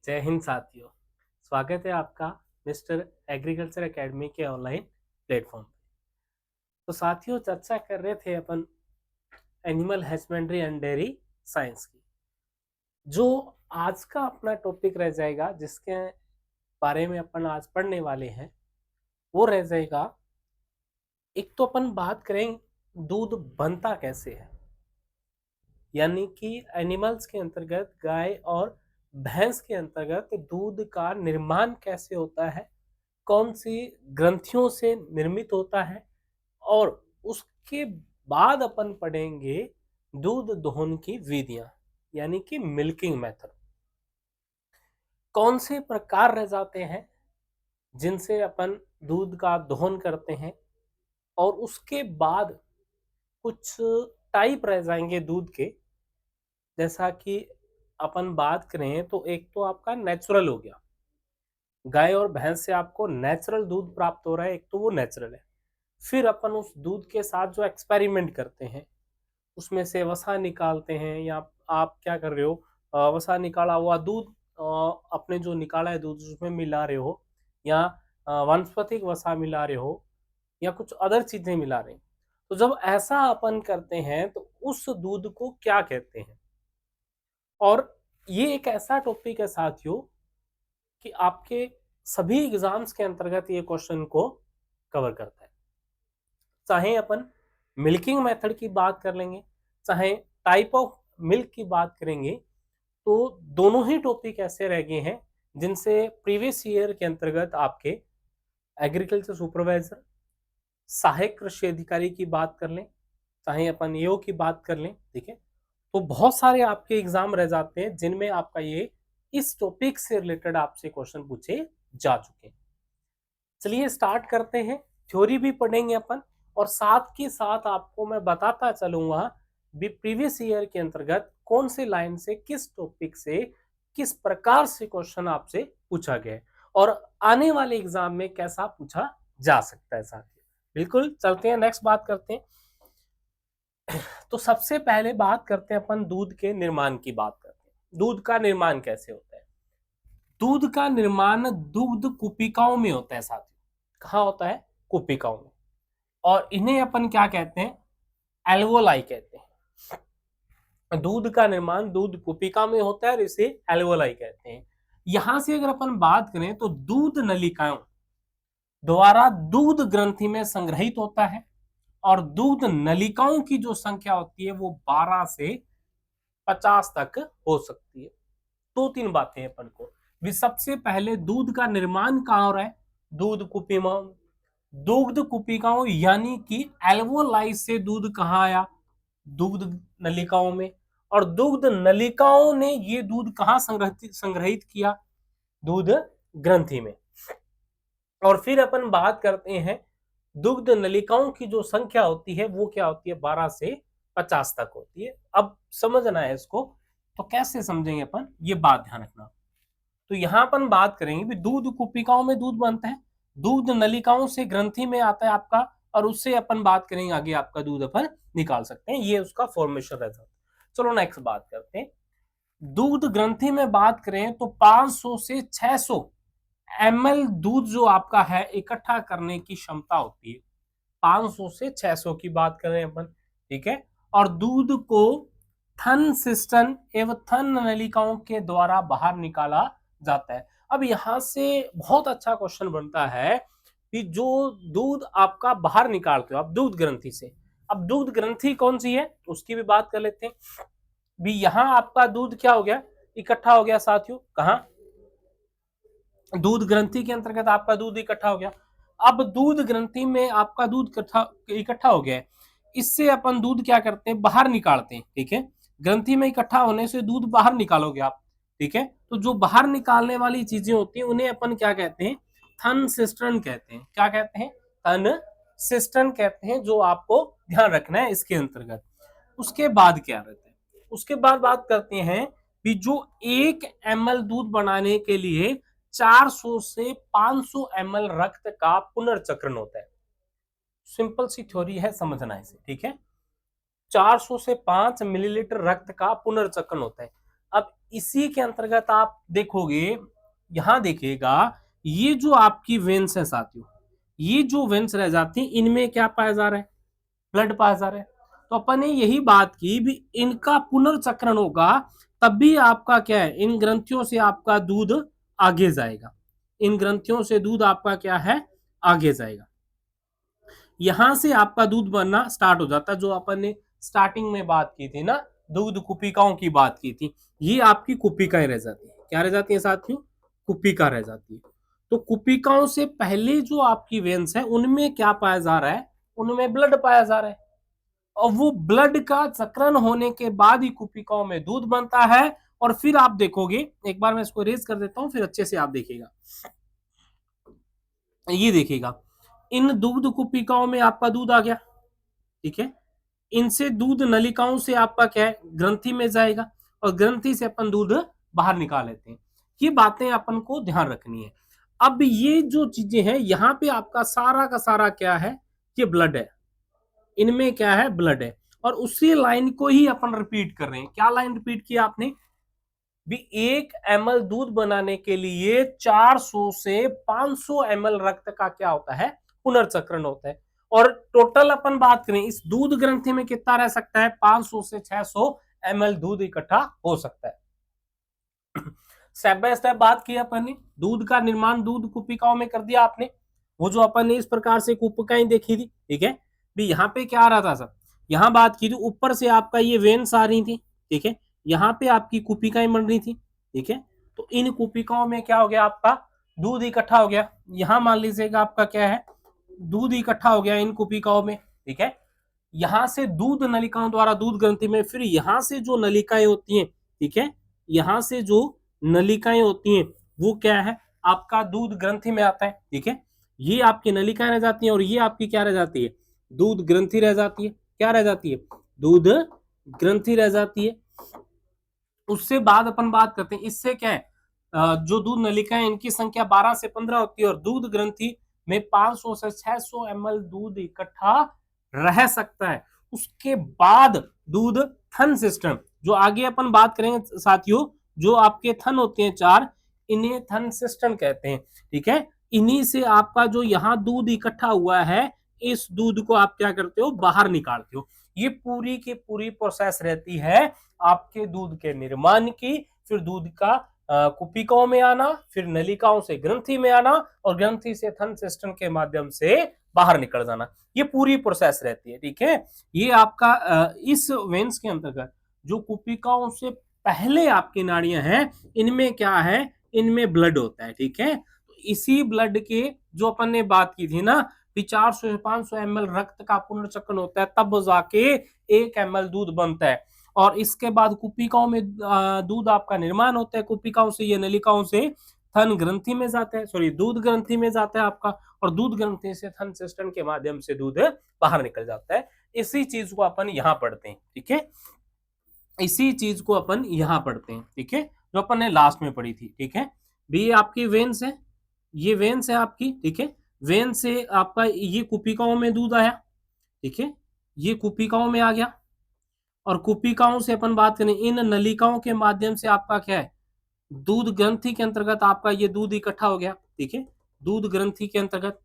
जय हिंद साथियों। स्वागत है आपका मिस्टर एग्रीकल्चर एकेडमी के ऑनलाइन प्लेटफॉर्म पे। तो साथियों, चर्चा कर रहे थे अपन animal husbandry and dairy science की। जो आज का अपना टॉपिक रह जाएगा, जिसके बारे में अपन आज पढ़ने वाले हैं, वो रह जाएगा। एक तो अपन बात करें दूध बनता कैसे है, यानी कि एनिमल्स के अंतर्गत गाय और भैंस के अंतर्गत दूध का निर्माण कैसे होता है, कौन सी ग्रंथियों से निर्मित होता है, और उसके बाद अपन पढ़ेंगे दूध दोहन की विधियां, यानी कि मिल्किंग मेथड। कौन से प्रकार रह जाते हैं जिनसे अपन दूध का दोहन करते हैं, और उसके बाद कुछ टाइप रह जाएंगे दूध के। जैसा कि अपन बात करें तो एक तो आपका नेचुरल हो गया, गाय और भैंस से आपको नेचुरल दूध प्राप्त हो रहा है, एक तो वो नेचुरल है। फिर अपन उस दूध के साथ जो एक्सपेरिमेंट करते हैं, उसमें से वसा निकालते हैं, या आप क्या कर रहे हो, वसा निकाला हुआ दूध अपने जो निकाला है दूध उसमें मिला रहे हो, या वनस्पतिक वसा मिला रहे हो, या कुछ अदर चीजें मिला रहे हैं। तो जब ऐसा अपन करते हैं तो उस दूध को क्या कहते हैं। और ये एक ऐसा टॉपिक है साथियों कि आपके सभी एग्जाम्स के अंतर्गत ये क्वेश्चन को कवर करता है। चाहे अपन मिल्किंग मेथड की बात कर लेंगे, चाहे टाइप ऑफ मिल्क की बात करेंगे, तो दोनों ही टॉपिक ऐसे रह गए हैं जिनसे प्रीवियस ईयर के अंतर्गत आपके एग्रीकल्चर सुपरवाइजर, सहायक कृषि अधिकारी की बात कर लें, चाहे अपन एओ की बात कर लें, ठीक है, तो बहुत सारे आपके एग्जाम रह जाते हैं जिनमें आपका ये इस टॉपिक से रिलेटेड आपसे क्वेश्चन पूछे जा चुके हैं। चलिए स्टार्ट करते हैं। थ्योरी भी पढ़ेंगे अपन, और साथ के साथ आपको मैं बताता चलूंगा भी प्रीवियस ईयर के अंतर्गत कौन से लाइन से किस टॉपिक से किस प्रकार से क्वेश्चन आपसे पूछा गया है, और आने वाले एग्जाम में कैसा पूछा जा सकता है साथियों। बिल्कुल, चलते हैं, नेक्स्ट बात करते हैं। तो सबसे पहले बात करते हैं अपन दूध के निर्माण की बात करते हैं। दूध का निर्माण कैसे होता है। दूध का निर्माण दुग्ध कुपिकाओं में होता है साथियों। कहाँ होता है? कुपिकाओं में। और इन्हें अपन क्या कहते हैं? एल्वोलाई कहते हैं। दूध का निर्माण दूध कुपिका में होता है और इसे एल्वोलाई कहते हैं। यहां से अगर अपन बात करें तो दूध नलिकाओं द्वारा दूध ग्रंथि में संग्रहित होता है, और दूध नलिकाओं की जो संख्या होती है वो 12 से 50 तक हो सकती है। दो तीन बातें हैं अपन को भी। सबसे पहले दूध का निर्माण कहाँ हो रहा है? दूध कुपिकाओं। दुग्ध कुपिकाओं यानी कि एल्वोलाई से दूध कहाँ आया? दुग्ध नलिकाओं में। और दुग्ध नलिकाओं ने ये दूध कहाँ संग्रहित किया? दूध ग्रंथि में। और फिर अपन बात करते हैं दुग्ध नलिकाओं की जो संख्या होती है वो क्या होती है? 12 से 50 तक होती है। अब समझना है इसको, तो कैसे समझेंगे अपन, ये बात ध्यान रखना। तो यहां अपन बात करेंगे भी दूध कुपिकाओं में दूध बनता है, दूध नलिकाओं से ग्रंथि में आता है आपका, और उससे अपन बात करेंगे आगे आपका दूध अपन निकाल सकते हैं। ये उसका फॉर्मेशन रहता है। चलो नेक्स्ट बात करते हैं। दूध ग्रंथि में बात करें तो 500 से 600 ml दूध जो आपका है इकट्ठा करने की क्षमता होती है। 500 से 600 की बात करें अपन, ठीक है। और दूध को थन सिस्टन एवं थन नलिकाओं के द्वारा बाहर निकाला जाता है। अब यहां से बहुत अच्छा क्वेश्चन बनता है कि जो दूध आपका बाहर निकालते हो आप दूध ग्रंथि से, अब दूध ग्रंथि कौन सी है उसकी भी बात कर लेते हैं भी। यहां आपका दूध क्या हो गया? इकट्ठा हो गया साथियों। कहां? दूध ग्रंथि के अंतर्गत आपका दूध इकट्ठा हो गया। अब दूध ग्रंथि में आपका दूध इकट्ठा हो गया है, इससे अपन दूध क्या करते हैं? बाहर निकालते हैं, ठीक है। ग्रंथि में इकट्ठा होने से दूध बाहर निकालोगे आप, ठीक है। तो जो बाहर निकालने वाली चीजें होती हैं उन्हें अपन क्या कहते हैं? थन सिस्टर्न कहते हैं। क्या कहते हैं? थन सिस्टर्न कहते हैं, जो आपको ध्यान रखना है इसके अंतर्गत। उसके बाद क्या रहता है? उसके बाद बात करते हैं कि जो 1 ml दूध बनाने के लिए 400 से 500 ml रक्त का पुनर्चक्रण होता है। सिंपल सी थ्योरी है, समझना इसे, ठीक है। 400 से 5 मिलीलीटर रक्त का पुनर्चक्रण होता है। अब इसी के अंतर्गत आप देखोगे, यहां देखिएगा, ये जो आपकी वेन्स है साथियों, ये जो वेन्स रह जाती हैं, इनमें क्या पाया जा रहा है, ब्लड पाया जा रहा है। तो अपन ने यही बात की भी इनका पुनर्चक्रण होगा, तब भी आपका क्या है, इन ग्रंथियों से आपका दूध आगे जाएगा, इन ग्रंथियों से दूध आपका क्या है, आगे जाएगा। यहां से आपका दूध बनना स्टार्ट हो जाता है, जो अपन ने स्टार्टिंग में बात की थी ना, दूध कुपिकाओं की बात की थी, ये आपकी कुपिकाएं रह जाती है। क्या रह जाती है साथियों, कुपिका रह जाती है। तो कुपिकाओं से पहले जो आपकी वेन्स है, उनमें क्या पाया जा रहा है, उनमें ब्लड पाया जा रहा है, और वो ब्लड का चक्रण होने के बाद ही कुपिकाओं में दूध बनता है। और फिर आप देखोगे, एक बार मैं इसको रेज कर देता हूं, फिर अच्छे से आप देखिएगा, ये देखिएगा, इन दूध कुपिकाओं में आपका दूध आ गया, ठीक है, इनसे दूध नलिकाओं से आपका क्या है, ग्रंथि में जाएगा, और ग्रंथि से अपन दूध बाहर निकाल लेते हैं। ये बातें अपन को ध्यान रखनी है। अब ये जो चीजें हैं, यहां पे आपका सारा का सारा क्या है, ये ब्लड है, इनमें क्या है, ब्लड है, और उसी लाइन को ही अपन रिपीट कर रहे हैं। क्या लाइन रिपीट किया आपने भी, 1 ml दूध बनाने के लिए 400 से 500 ml रक्त का क्या होता है, पुनर्चक्रण होता है। और टोटल अपन बात करें, इस दूध ग्रंथि में कितना रह सकता है, 500 से 600 ml दूध इकट्ठा हो सकता है। स्टेप बाय स्टेप बात की अपन ने, दूध का निर्माण दूध कुपिकाओं में कर दिया आपने, वो जो अपन ने इस प्रकार से कुपिकाएं देखी थी, ठीक है भी, यहाँ पे क्या आ रहा था सब, यहाँ बात की थी, ऊपर से आपका ये वेन्स आ रही थी, ठीक है, यहाँ पे आपकी कुपिकाएं बन रही थी, ठीक है, तो इन कुपिकाओं में क्या हो गया, आपका दूध इकट्ठा हो गया। यहाँ मान लीजिएगा आपका क्या है, दूध इकट्ठा हो गया इन कुपिकाओं में, ठीक है, यहां से दूध नलिकाओं द्वारा दूध ग्रंथि में, फिर यहां से जो नलिकाएं होती हैं, ठीक है, यहां से जो नलिकाएं होती हैं, वो क्या है, आपका दूध ग्रंथि में आता है, ठीक है, ये आपकी नलिकाएं रह जाती हैं, और ये आपकी क्या रह जाती है, दूध ग्रंथि रह जाती है। क्या रह जाती है, दूध ग्रंथि रह जाती है। उससे बाद अपन बात करते हैं, इससे क्या है, जो दूध नलिकाएं, इनकी संख्या 12 से 15 होती है, और दूध ग्रंथि में 500 से 600 ml दूध इकट्ठा रह सकता है। उसके बाद दूध थन सिस्टम, जो आगे अपन बात करेंगे साथियों, जो आपके थन होते हैं 4, इन्हें थन सिस्टम कहते हैं, ठीक है, इन्हीं से आपका जो यहाँ दूध इकट्ठा हुआ है, इस दूध को आप क्या करते हो, बाहर निकालते हो। ये पूरी की पूरी प्रोसेस रहती है आपके दूध के निर्माण की, फिर दूध का कुपिकाओं में आना, फिर नलिकाओं से ग्रंथि में आना, और ग्रंथि से थन सिस्टम के माध्यम से बाहर निकल जाना, ये पूरी प्रोसेस रहती है, ठीक है। ये आपका इस वेन्स के अंतर्गत जो कुपिकाओं से पहले आपकी नाड़ियां हैं, इनमें क्या है, इनमें ब्लड होता है, ठीक है। तो इसी ब्लड के जो अपन ने बात की थी ना, 400 से 500 ml रक्त का पुनर्चक्रण होता है, तब जाके 1 ml दूध बनता है। और इसके बाद कुपिकाओं में दूध आपका निर्माण होता है, कुपिकाओं से, ये नलिकाओं से थन ग्रंथि में जाता है, सॉरी दूध ग्रंथि में जाता है आपका, और दूध ग्रंथि से थन सिस्टम के माध्यम से दूध बाहर निकल जाता है। इसी चीज को अपन यहाँ पढ़ते हैं, ठीक है, इसी चीज को अपन यहाँ पढ़ते हैं, ठीक है, जो अपन ने लास्ट में पढ़ी थी, ठीक है। भी आपकी वेन्स है, ये वेन्स है आपकी, ठीक है, वेन से आपका ये कुपिकाओं में दूध आया, ठीक है, ये कुपिकाओं में आ गया, और कुपिकाओं से अपन बात करें, इन नलिकाओं के माध्यम से आपका क्या है, दूध ग्रंथि के अंतर्गत आपका ये दूध इकट्ठा हो गया, ठीक है, दूध ग्रंथि के अंतर्गत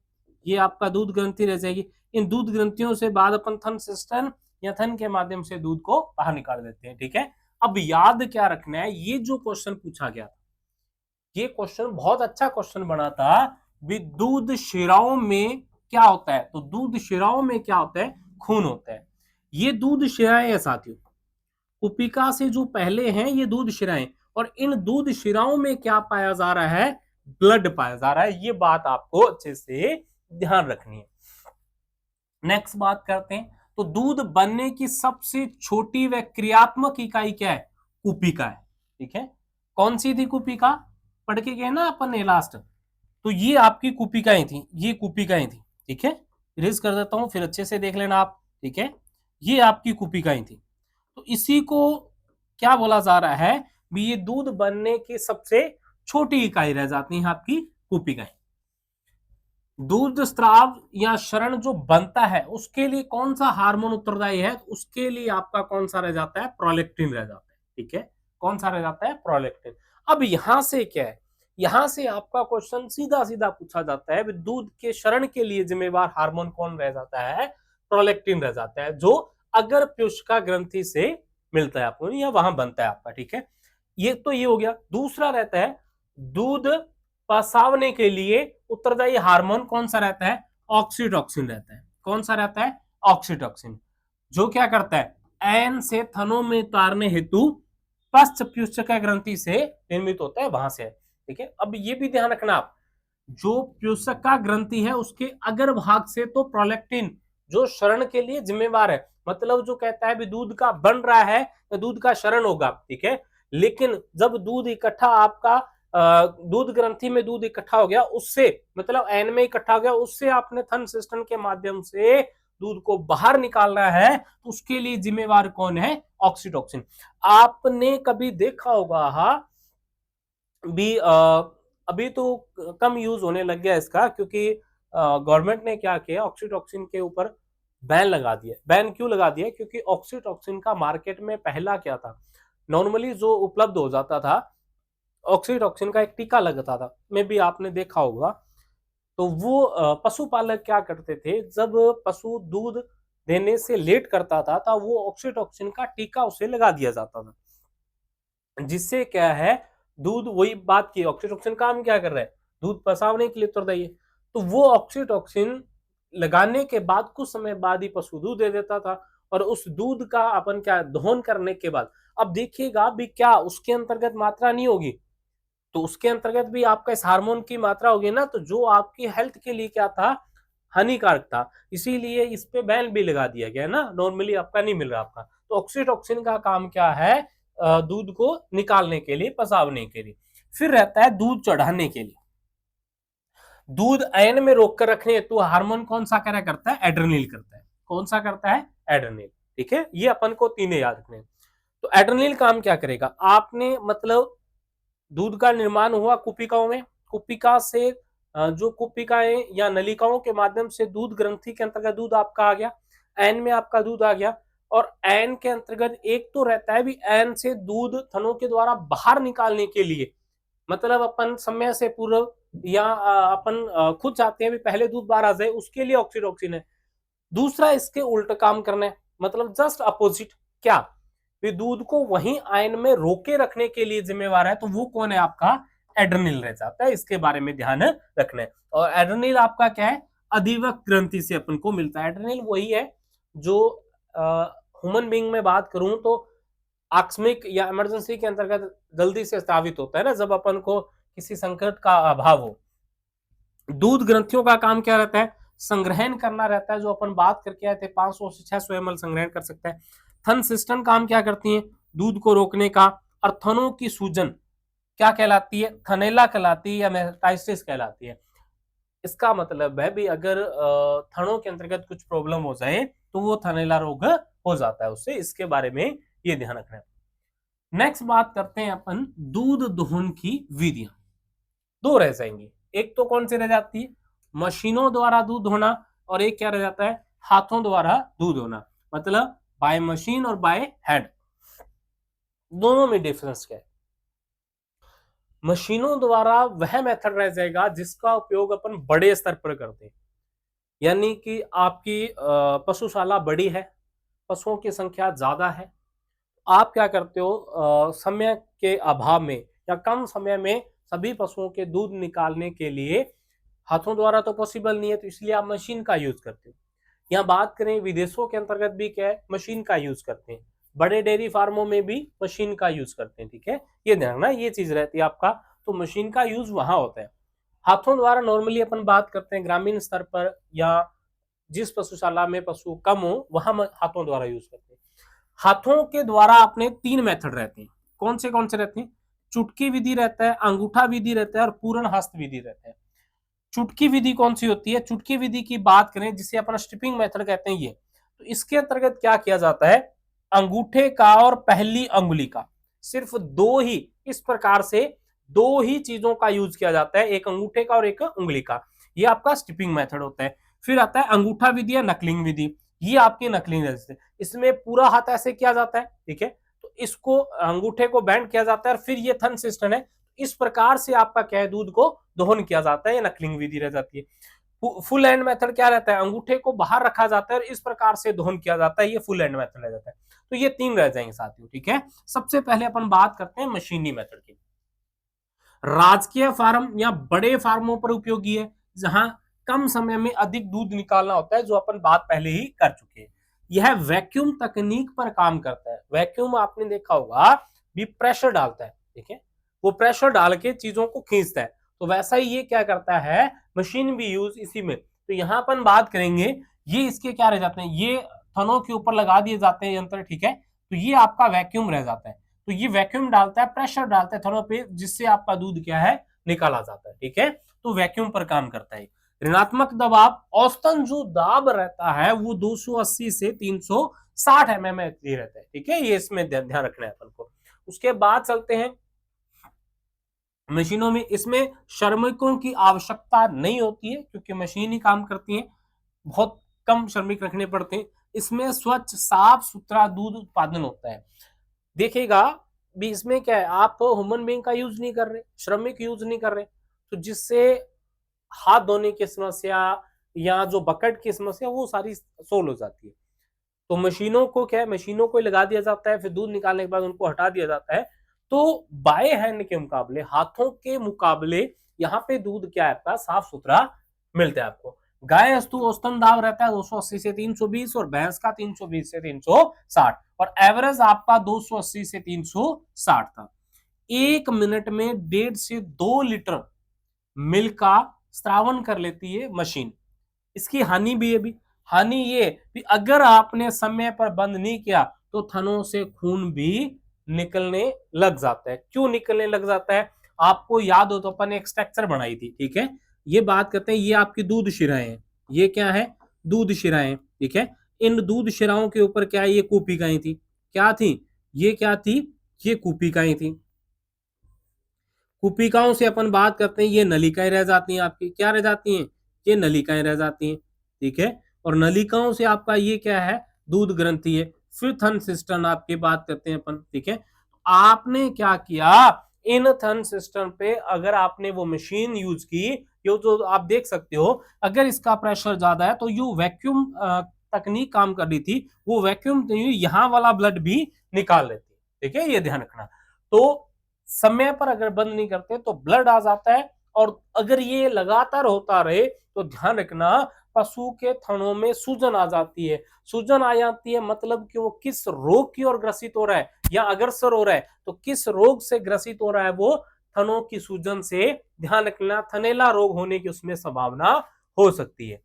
ये आपका दूध ग्रंथि रह जाएगी। इन दूध ग्रंथियों से बाद अपन थन सिस्टम या थन के माध्यम से दूध को बाहर निकाल देते हैं, ठीक है। अब याद क्या रखना है, ये जो क्वेश्चन पूछा गया, ये क्वेश्चन बहुत अच्छा क्वेश्चन बना था, दूध शिराओं में क्या होता है, तो दूध शिराओं में क्या होता है, खून होता है। ये दूध शिराएं है साथियों, कुपिका से जो पहले हैं ये दूध शिराएं, और इन दूध शिराओं में क्या पाया जा रहा है, ब्लड पाया जा रहा है। ये बात आपको अच्छे से ध्यान रखनी है। नेक्स्ट बात करते हैं, तो दूध बनने की सबसे छोटी व क्रियात्मक इकाई क्या है, कुपिका है, ठीक है। कौन सी थी कुपिका, पढ़ के गए ना अपन ने लास्ट, तो ये आपकी कुपिकाएं थी, ये कुपिकाएं थी, ठीक है, इरेज कर देता हूं, फिर अच्छे से देख लेना आप, ठीक है, ये आपकी कुपिकाएं थी। तो इसी को क्या बोला जा रहा है भी, ये दूध बनने की सबसे छोटी इकाई रह जाती है आपकी कुपिकाएं। दूध स्त्राव या शरण जो बनता है, उसके लिए कौन सा हार्मोन उत्तरदायी है, उसके लिए आपका कौन सा रह जाता है, प्रोलेक्टिन रह जाता है, ठीक है, कौन सा रह जाता है? प्रोलैक्टिन। अब यहां से क्या है, यहां से आपका क्वेश्चन सीधा सीधा पूछा जाता है, दूध के क्षरण के लिए जिम्मेवार हार्मोन कौन रह जाता है? प्रोलैक्टिन रह जाता है, जो अगर पीयूषका ग्रंथि से मिलता है आपको या वहां बनता है आपका, ठीक है। ये तो ये हो गया। दूसरा रहता है दूध पसावने के लिए उत्तरदायी हार्मोन कौन सा रहता है? ऑक्सीटोसिन रहता है। कौन सा रहता है? ऑक्सीटोसिन, जो क्या करता है? एन से थनों में उतारने हेतु पश्च पीयूषका ग्रंथि से निर्मित होता है, वहां से, ठीक है। अब ये भी ध्यान रखना आप, जो पीयूषका ग्रंथि है उसके अगर भाग से तो प्रोलैक्टिन जो क्षरण के लिए जिम्मेवार है, मतलब जो कहता है भी दूध का बन रहा है तो दूध का क्षरण होगा, ठीक है। लेकिन जब दूध इकट्ठा आपका दूध ग्रंथि में दूध इकट्ठा हो गया, उससे मतलब एन में इकट्ठा हो गया, उससे आपने थन सिस्टम के माध्यम से दूध को बाहर निकालना है, तो उसके लिए जिम्मेवार कौन है? ऑक्सीटोसिन। आपने कभी देखा होगा भी अभी तो कम यूज होने लग गया इसका, क्योंकि गवर्नमेंट ने क्या किया, ऑक्सीटोसिन के ऊपर बैन लगा दिया। बैन क्यों लगा दिया? क्योंकि ऑक्सीटोसिन का मार्केट में पहला क्या था, नॉर्मली जो उपलब्ध हो जाता था, ऑक्सीटोसिन का एक टीका लगता था, मे भी आपने देखा होगा। तो वो पशुपालक क्या करते थे, जब पशु दूध देने से लेट करता था वो ऑक्सीटोसिन का टीका उसे लगा दिया जाता था, जिससे क्या है, दूध, वही बात की, ऑक्सीटोसिन काम क्या कर रहा है? दूध पसावने के लिए उत्तरदायी है। तो वो ऑक्सीटोसिन लगाने के बाद कुछ समय बाद ही पशु दूध दे देता था, और उस दूध का अपन क्या, दोहन करने के बाद, अब देखिएगा भी क्या उसके अंतर्गत मात्रा नहीं होगी, तो उसके अंतर्गत भी आपका इस हार्मोन की मात्रा होगी ना, तो जो आपकी हेल्थ के लिए क्या था, हानिकारक था। इसीलिए इस पे बैन भी लगा दिया गया ना, नॉर्मली आपका नहीं मिल रहा आपका। तो ऑक्सीटोसिन का काम क्या है? दूध को निकालने के लिए, पसावने के लिए। फिर रहता है दूध चढ़ाने के लिए। दूध आयन में रोक कर रखने हेतु हार्मोन कौन सा कार्य करता है? एड्रेनलिन करता है। कौन सा करता है? एड्रेनलिन, ठीक है। ये अपन को तीनों याद रखने। तो एड्रेनलिन काम क्या करेगा? आपने मतलब दूध का निर्माण हुआ कुपिकाओं में, कुपिका से जो कुपिकाएं या नलिकाओं के माध्यम से दूध ग्रंथि के अंतर्गत दूध आपका आ गया, एन में आपका दूध आ गया, और एन के अंतर्गत एक तो रहता है भी एन से दूध थनों के द्वारा बाहर निकालने के लिए, मतलब अपन समय से पूर्व या अपन खुद चाहते हैं भी पहले दूध बाहर आ जाए, उसके लिए ऑक्सीटोसिन है। दूसरा इसके उल्टा काम करना है, मतलब जस्ट अपोजिट, क्या, भी दूध को वहीं आयन में रोके रखने के लिए जिम्मेवार है, तो वो कौन है? आपका एड्रेनल रह जाता है। इसके बारे में ध्यान रखना है। और एड्रेनल आपका क्या है? अधिवक्त ग्रंथि से अपन को मिलता है। एड्रेनल वही है जो ह्यूमन बीइंग में बात करूं तो आकस्मिक या इमरजेंसी के अंतर्गत जल्दी से स्थापित होता है ना, जब अपन को किसी संकट का अभाव हो। दूध ग्रंथियों का काम क्या रहता है? संग्रहण करना रहता है, जो अपन बात करके आए थे 500 से 600 ml संग्रहण कर सकता है। थन सिस्टम काम क्या करती है? दूध को रोकने का। और थनों की सूजन क्या कहलाती है? थनैला कहलाती है या मेटास्टासिस कहलाती है। इसका मतलब है भी अगर थनों के अंतर्गत कुछ प्रॉब्लम हो जाए तो वो थनैला रोग हो जाता है उससे। इसके बारे में ये ध्यान रखना है। नेक्स्ट बात करते हैं अपन दूध दोहन की विधियां। दो रह जाएंगी, एक तो कौन सी रह जाती है? मशीनों द्वारा दूध होना, और एक क्या रह जाता है? हाथों द्वारा दूध होना, मतलब बाय मशीन और बाय हैंड। दोनों में डिफरेंस क्या है? मशीनों द्वारा वह मेथड रह जाएगा जिसका उपयोग अपन बड़े स्तर पर करते हैं, यानी कि आपकी पशुशाला बड़ी है, पशुओं की संख्या ज्यादा है, आप क्या करते हो, समय के अभाव में या कम समय में सभी पशुओं के दूध निकालने के लिए हाथों द्वारा तो पॉसिबल नहीं है, तो इसलिए आप मशीन का यूज करते हो। यहाँ बात करें विदेशों के अंतर्गत भी क्या है? मशीन का यूज करते हैं। बड़े डेयरी फार्मों में भी मशीन का यूज करते हैं, ठीक है। ये ध्यान रखना, ये चीज रहती है आपका। तो मशीन का यूज वहां होता है। हाथों द्वारा नॉर्मली अपन बात करते हैं ग्रामीण स्तर पर, या जिस पशुशाला में पशु कम हो वहां हाथों द्वारा यूज करते हैं। हाथों के द्वारा अपने 3 मेथड रहते हैं। कौन से रहते हैं? चुटकी विधि रहता है, अंगूठा विधि रहता है, और पूर्ण हस्त विधि रहता है। चुटकी विधि कौन सी होती है? चुटकी विधि की बात करें, जिसे अपन स्ट्रिपिंग मेथड कहते हैं, ये तो इसके अंतर्गत क्या किया जाता है? अंगूठे का और पहली अंगुली का, सिर्फ दो ही, इस प्रकार से दो ही चीजों का यूज किया जाता है, एक अंगूठे का और एक उंगली का। ये आपका स्ट्रिपिंग मेथड होता है। फिर आता है अंगूठा विधि या नकलिंग विधि, ये आपकी नकलिंग है। इसमें पूरा हाथ ऐसे किया जाता है, ठीक है। तो इसको अंगूठे को बैंड किया जाता है और फिर ये थन सिस्टम है। इस प्रकार से आपका क्या है, दूध को दोहन किया जाता है, ये नकलिंग विधि रह जाती है। फुल एंड मेथड क्या रहता है, अंगूठे को बाहर रखा जाता है और इस प्रकार से दोहन किया जाता है, ये फुल एंड मेथड रह जाता है। तो ये 3 रह जाएंगे साथियों, ठीक है। सबसे पहले अपन बात करते हैं मशीनी मेथड की। राजकीय फार्म या बड़े फार्मों पर उपयोगी है, जहां कम समय में अधिक दूध निकालना होता है, जो अपन बात पहले ही कर चुके हैं। यह वैक्यूम तकनीक पर काम करता है। वैक्यूम आपने देखा होगा भी प्रेशर डालता है, ठीक है, वो प्रेशर डाल के चीजों को खींचता है। तो वैसा ही ये क्या करता है, मशीन भी यूज इसी में। तो यहाँ अपन बात करेंगे, ये इसके क्या रह जाते हैं, ये थनों के ऊपर लगा दिए जाते हैं यंत्र, ठीक है। तो ये आपका वैक्यूम रह जाता है। तो ये वैक्यूम डालता है, प्रेशर डालता है थनों पे, जिससे आपका दूध क्या है, निकाला जाता है, ठीक है। तो वैक्यूम पर काम करता है। ऋणात्मक दबाव, औसतन जो दाब रहता है वो 280 से 360 mm रहता है, ठीक है। ये इसमें ध्यान रखना है अपन को। उसके बाद चलते हैं मशीनों में। इसमें श्रमिकों की आवश्यकता नहीं होती है, क्योंकि मशीन ही काम करती है, बहुत कम श्रमिक रखने पड़ते हैं। इसमें स्वच्छ साफ सुथरा दूध उत्पादन होता है। देखिएगा भी इसमें क्या है, आप ह्यूमन बीइंग का यूज नहीं कर रहे, श्रमिक यूज नहीं कर रहे, तो जिससे हाथ धोने की समस्या या जो बकेट की समस्या वो सारी सोल्व हो जाती है। तो मशीनों को क्या है, मशीनों को लगा दिया जाता है, फिर दूध निकालने के बाद उनको हटा दिया जाता है। तो बाय हैंड के मुकाबले, हाथों के मुकाबले यहाँ पे दूध क्या है आपका, साफ सुथरा मिलता है आपको। गाय अस्तु औसतन दाब रहता है 280 से 320 और भैंस का 320 से 360 और एवरेज आपका 280 से 360 था। 1 मिनट में 1.5 से 2 लीटर मिल्क का स्त्रावन कर लेती है मशीन। इसकी हानि भी है, भी हानि ये भी अगर आपने समय पर बंद नहीं किया तो थनों से खून भी निकलने लग जाता है। क्यों निकलने लग जाता है, आपको याद हो तो अपन एक स्ट्रक्चर बनाई थी, ठीक है। ये बात करते हैं, ये आपकी दूध शिराएं हैं, ये क्या है, दूध शिराएं, ठीक है। इन दूध शिराओं के ऊपर क्या है, ये कूपिकाएं थी, क्या थी, ये क्या थी, ये कूपिकाएं थी। कूपिकाओं से अपन बात करते हैं, ये नलिकाएं रह जाती हैं आपकी, क्या रह जाती हैं, ये नलिकाएं रह जाती हैं, ठीक है। और नलिकाओं से आपका ये क्या है, दूध ग्रंथि है। फिर थन सिस्टम आपकी बात करते हैं अपन, ठीक है। आपने क्या किया, इन थन सिस्टम पे अगर आपने वो मशीन यूज की, यो जो आप देख सकते हो, अगर इसका प्रेशर ज्यादा है तो यू वैक्यूम तकनीक काम कर रही थी, वो वैक्यूम यहाँ वाला ब्लड भी निकाल लेती, ठीक है, ये ध्यान रखना। तो समय पर अगर बंद नहीं करते तो ब्लड आ जाता है, और अगर ये लगातार होता रहे तो ध्यान रखना पशु के थनों में सूजन आ जाती है। सूजन आ जाती है मतलब कि वो किस रोग की ओर ग्रसित हो रहा है या अग्रसर हो रहा है, तो किस रोग से ग्रसित हो रहा है, वो थनों की सूजन से, ध्यान रखना थनेला रोग होने की उसमें संभावना हो सकती है।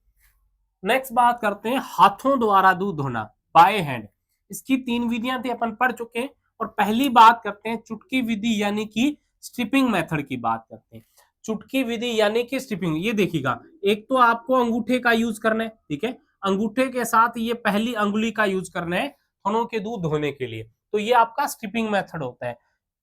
नेक्स्ट बात करते हैं हाथों द्वारा दूध धोना, बाय हैंड। इसकी 3 विधियां थी, अपन पढ़ चुके हैं। और पहली बात करते हैं चुटकी विधि यानी कि स्ट्रिपिंग मेथड की बात करते हैं। चुटकी विधि यानी कि स्ट्रिपिंग, ये देखिएगा, एक तो आपको अंगूठे का यूज करना है, ठीक है, अंगूठे के साथ ये पहली अंगुली का यूज करना है थनों के दूध धोने के लिए, तो ये आपका स्ट्रिपिंग मेथड होता है।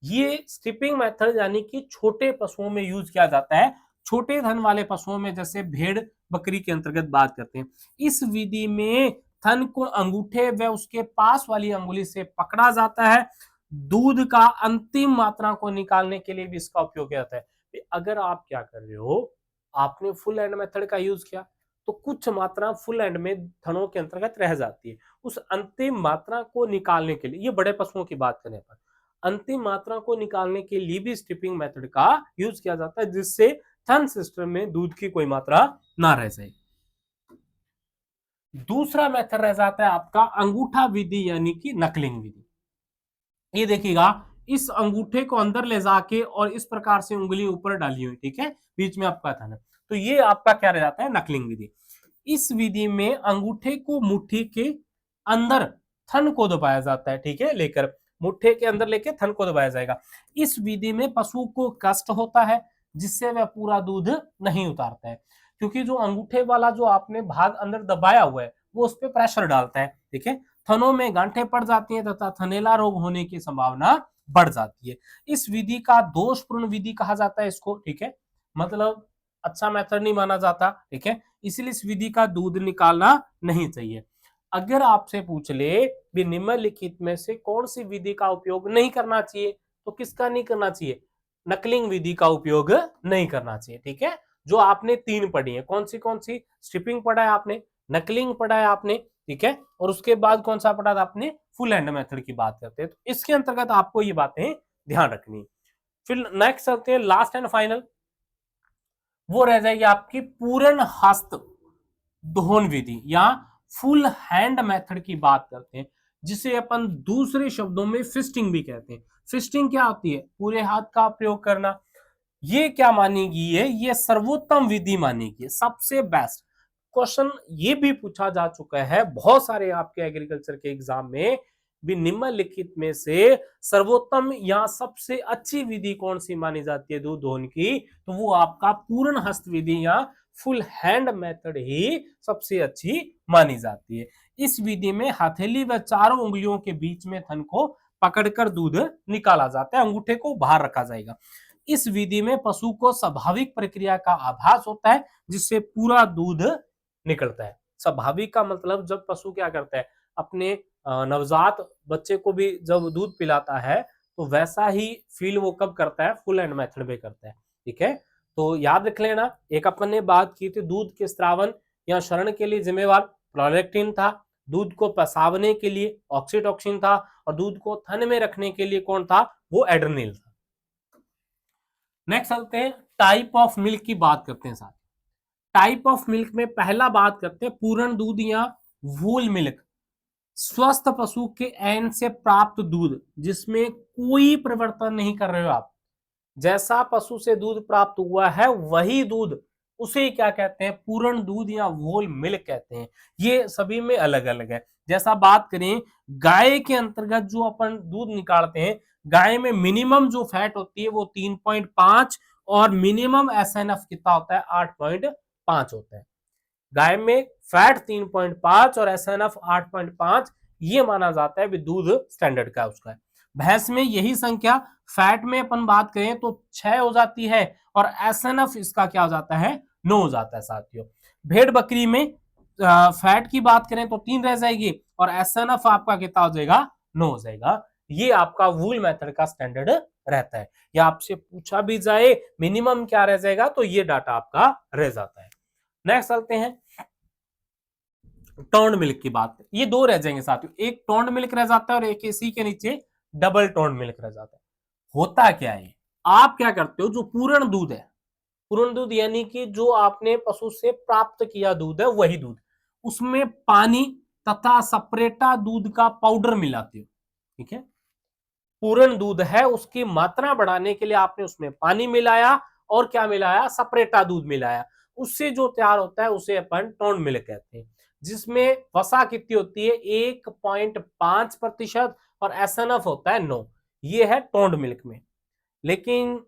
ये स्ट्रिपिंग मेथड यानी कि छोटे पशुओं में यूज किया जाता है, छोटे धन वाले पशुओं में, जैसे भेड़ बकरी के अंतर्गत बात करते हैं। इस विधि में थन को अंगूठे व उसके पास वाली अंगुली से पकड़ा जाता है। दूध का अंतिम मात्रा को निकालने के लिए भी इसका उपयोग किया जाता है। अगर आप क्या कर रहे हो, आपने फुल एंड मेथड का यूज किया तो कुछ मात्रा फुल एंड में थनों के अंतर्गत रह जाती है। उस अंतिम मात्रा को निकालने के लिए, ये बड़े पशुओं की बात करने पर, अंतिम मात्रा को निकालने के लिए भी स्ट्रिपिंग मेथड का यूज किया जाता है, जिससे थन सिस्टम में दूध की कोई मात्रा ना रह जाए। दूसरा मेथड रह जाता है आपका अंगूठा विधि यानी कि नकलिंग विधि। ये देखिएगा, इस अंगूठे को अंदर ले जाके और इस प्रकार से उंगली ऊपर डाली हुई, ठीक है, बीच में आपका थन, तो ये आपका क्या रह जाता है, नकलिंग विधि। इस विधि में अंगूठे को मुट्ठी के अंदर थन को दबाया जाता है, ठीक है, लेकर मुट्ठे के अंदर लेके थन को दबाया जाएगा। इस विधि में पशु को कष्ट होता है, जिससे वह पूरा दूध नहीं उतारता है, क्योंकि जो अंगूठे वाला जो आपने भाग अंदर दबाया हुआ है वो उस पर प्रेशर डालता है, ठीक है, थनों में गांठें पड़ जाती हैं तथा थनेला रोग होने की संभावना बढ़ जाती है। इस विधि का दोषपूर्ण विधि कहा जाता है इसको, ठीक है, मतलब अच्छा मेथड नहीं माना जाता, ठीक है, इसलिए इस विधि का दूध निकालना नहीं चाहिए। अगर आपसे पूछ ले भी निम्नलिखित में से कौन सी विधि का उपयोग नहीं करना चाहिए, तो किसका नहीं करना चाहिए? नकलिंग विधि का उपयोग नहीं करना चाहिए। ठीक है, जो आपने 3 पढ़ी है, कौन सी? स्ट्रिपिंग पढ़ा है आपने, नकलिंग पढ़ा है आपने, ठीक है, और उसके बाद कौन सा पढ़ा था आपने? फुल हैंड मेथड की बात करते हैं, तो इसके अंतर्गत आपको ये बातें ध्यान रखनी। फिर नेक्स्ट चलते हैं, लास्ट एंड फाइनल, वो रह जाएगी आपकी पूर्ण हस्त दोहन विधि या फुल हैंड मेथड की बात करते हैं, जिसे अपन दूसरे शब्दों में फिस्टिंग भी कहते हैं। फिस्टिंग क्या होती है? पूरे हाथ का प्रयोग करना। ये क्या मानी गई है? ये सर्वोत्तम विधि मानी गई है, सबसे बेस्ट। क्वेश्चन ये भी पूछा जा चुका है बहुत सारे आपके एग्रीकल्चर के एग्जाम में भी, निम्नलिखित में से सर्वोत्तम या सबसे अच्छी विधि कौन सी मानी जाती है दूध दोहन की? तो वो आपका पूर्ण हस्त विधि या फुल हैंड मेथड ही सबसे अच्छी मानी जाती है। इस विधि में हथेली व चारों उंगलियों के बीच में थन को पकड़कर दूध निकाला जाता है, अंगूठे को बाहर रखा जाएगा। इस विधि में पशु को स्वाभाविक प्रक्रिया का आभास होता है, जिससे पूरा दूध निकलता है। स्वाभाविक का मतलब जब पशु क्या करता है, अपने नवजात बच्चे को भी जब दूध पिलाता है, तो वैसा ही फील वो कब करता है? फुल हैंड मेथड में करता है। ठीक है, तो याद रख लेना, एक अपन ने बात की थी दूध के स्रावन या क्षरण के लिए जिम्मेवार प्रोलैक्टिन था, दूध को पसावने के लिए ऑक्सीटोसिन था, और दूध को थन में रखने के लिए कौन था? वो एड्रेनल था। नेक्स्ट चलते हैं, टाइप ऑफ मिल्क की बात करते हैं साथ। टाइप ऑफ मिल्क में पहला बात करते हैं पूर्ण दूध या वूल मिल्क। स्वस्थ पशु के ऐन से प्राप्त दूध जिसमें कोई परिवर्तन नहीं कर रहे हो आप, जैसा पशु से दूध प्राप्त हुआ है वही दूध, उसे क्या कहते हैं? पूर्ण दूध या व्होल मिल्क कहते हैं। ये सभी में अलग अलग है। जैसा बात करें गाय के अंतर्गत जो अपन दूध निकालते हैं, गाय में मिनिमम जो फैट होती है वो 3.5 और मिनिमम एसएनएफ कितना होता है? 8.5 होता है। गाय में फैट 3.5 और एसएनएफ 8.5, ये माना जाता है भी दूध स्टैंडर्ड का उसका है। भैंस में यही संख्या फैट में अपन बात करें तो 6 हो जाती है, और एसएनएफ इसका क्या हो जाता है? 9 हो जाता है साथियों। भेड़ बकरी में फैट की बात करें तो 3 रह जाएगी, और एसएनएफ आपका कितना हो जाएगा? 9 हो जाएगा। ये आपका वूल मेथड का स्टैंडर्ड रहता है। या आपसे पूछा भी जाए मिनिमम क्या रह जाएगा, तो ये डाटा आपका रह जाता है। नेक्स्ट चलते हैं, टोन्ड मिल्क की बात। ये दो रह जाएंगे साथियों, एक टोन्ड मिल्क रह जाता है और एक इसी के नीचे डबल टोन्ड मिल्क रह जाता है। होता क्या है, आप क्या करते हो, जो पूर्ण दूध है, पूर्ण दूध यानी कि जो आपने पशु से प्राप्त किया दूध है वही दूध, उसमें पानी तथा सपरेटा दूध का पाउडर मिलाते हो। ठीक है, पूर्ण दूध है, उसकी मात्रा बढ़ाने के लिए आपने उसमें पानी मिलाया और क्या मिलाया? सपरेटा दूध मिलाया। उससे जो तैयार होता है उसे अपन टोन्ड मिल्क कहते हैं, जिसमें वसा कितनी होती है? 1.5% और एसएनएफ होता है 9। ये है टोन्ड मिल्क में। लेकिन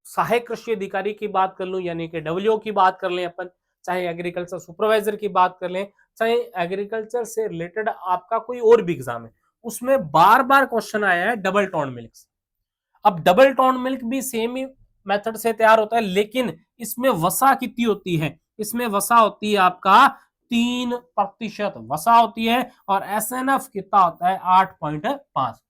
सहायक कृषि अधिकारी की बात कर लूं, यानी कि डब्ल्यूओ की बात कर लें अपन, चाहे एग्रीकल्चर सुपरवाइजर की बात कर लें, चाहे एग्रीकल्चर से रिलेटेड आपका कोई और भी एग्जाम है, उसमें बार बार क्वेश्चन आया है डबल टोन मिल्क। अब डबल टोन मिल्क भी सेम ही मेथड से तैयार होता है, लेकिन इसमें वसा कितनी होती है? इसमें वसा होती है आपका 3% वसा होती है, और एसएनएफ कितना होता है? 8.5।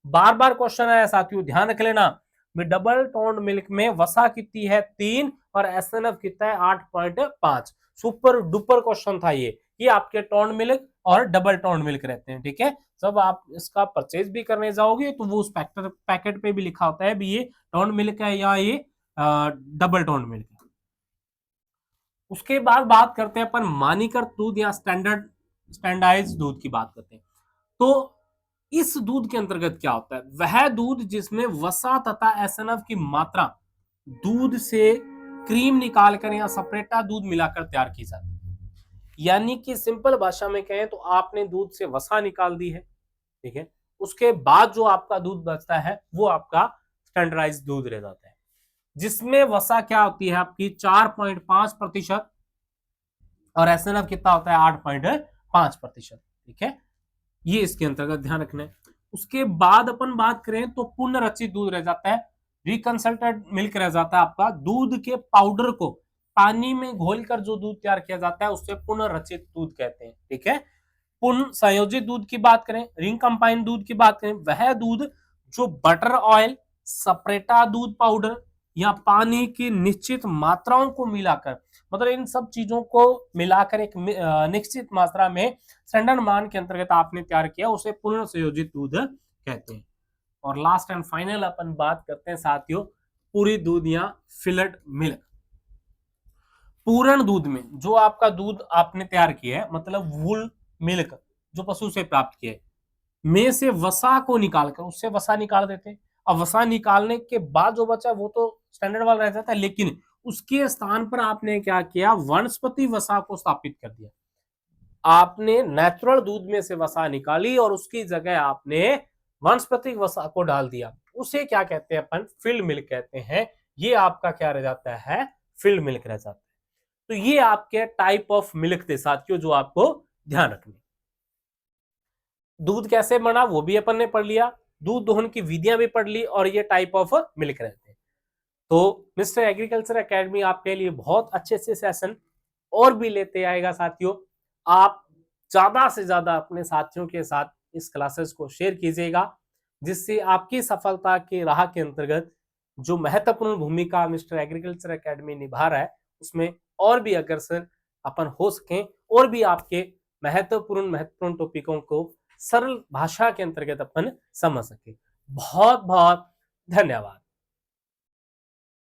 बार बार क्वेश्चन आया साथियों, ध्यान रख लेना, डबल टोन्ड मिल्क में वसा कितनी है? 3, और एसएनएफ कितना है? 8.5। सुपर डुपर क्वेश्चन था ये आपके टोन्ड मिल्क और डबल टोन्ड मिल्क रहते हैं। ठीक है, जब आप इसका परचेज भी करने जाओगे तो वो उस पैकेट पे भी लिखा होता है भी ये टोन्ड मिल्क है या ये डबल टोन्ड मिल्क है। उसके बाद बात करते हैं अपन मानकीकृत दूध या स्टैंडर्डाइज्ड दूध की बात करते हैं। तो इस दूध के अंतर्गत क्या होता है? वह दूध जिसमें वसा तथा एसएनएफ की मात्रा दूध से क्रीम निकालकर या सपरेटा दूध मिलाकर तैयार की जाती है। यानी कि सिंपल भाषा में कहें तो आपने दूध से वसा निकाल दी है, ठीक है, उसके बाद जो आपका दूध बचता है वो आपका स्टैंडर्डाइज्ड दूध रह जाता है, जिसमें वसा क्या होती है आपकी? 4.5% और एसएनएफ कितना होता है? 8.5%। ठीक है, ये इसके अंतर्गत ध्यान रखना है। उसके बाद अपन बात करें तो पुनर्रचित दूध रह जाता है, रिकंसल्टेड मिल्क रह जाता है आपका। दूध के पाउडर को पानी में घोलकर जो दूध तैयार किया जाता है उससे पुनर्रचित दूध कहते हैं। ठीक है, पूर्ण संयोजित दूध की बात करें, रिंग कंबाइंड दूध की बात करें, वह दूध जो बटर ऑयल, सपरेटा दूध पाउडर या पानी की निश्चित मात्राओं को मिलाकर, मतलब इन सब चीजों को मिलाकर एक निश्चित मात्रा में स्टैंडर्ड मान के अंतर्गत आपने तैयार किया, उसे पूर्ण संयोजित दूध कहते हैं। और लास्ट एंड फाइनल अपन बात करते हैं साथियों पूरी दूध या फिलेट मिल्क। पूर्ण दूध में जो आपका दूध आपने तैयार किया है, मतलब वूल मिल्क जो पशु से प्राप्त किया है, में से वसा को निकालकर, उससे वसा निकाल देते हैं। अब वसा निकालने के बाद जो बचा वो तो स्टैंडर्ड वाला रह जाता है, लेकिन उसके स्थान पर आपने क्या किया, वनस्पति वसा को स्थापित कर दिया। आपने नेचुरल दूध में से वसा निकाली और उसकी जगह आपने वनस्पति वसा को डाल दिया, उसे क्या कहते हैं अपन, फिल्ड मिल्क कहते हैं। ये आपका क्या रह जाता है, फिल्ड मिल्क रह जाता है। तो ये आपके टाइप ऑफ मिल्क थे साथियों जो आपको ध्यान रखने। दूध कैसे बना वो भी अपन ने पढ़ लिया, दूध दोहन की विधियां भी पढ़ ली, और ये टाइप ऑफ मिल्क रहते हैं। तो मिस्टर एग्रीकल्चर एकेडमी आपके लिए बहुत अच्छे से सेशन और भी लेते आएगा साथियों। आप ज्यादा से ज्यादा अपने साथियों के साथ इस क्लासेस को शेयर कीजिएगा, जिससे आपकी सफलता के राह के अंतर्गत जो महत्वपूर्ण भूमिका मिस्टर एग्रीकल्चर एकेडमी निभा रहा है उसमें और भी अग्रसर अपन हो सकें, और भी आपके महत्वपूर्ण टॉपिकों को सरल भाषा के अंतर्गत अपन समझ सके। बहुत बहुत धन्यवाद।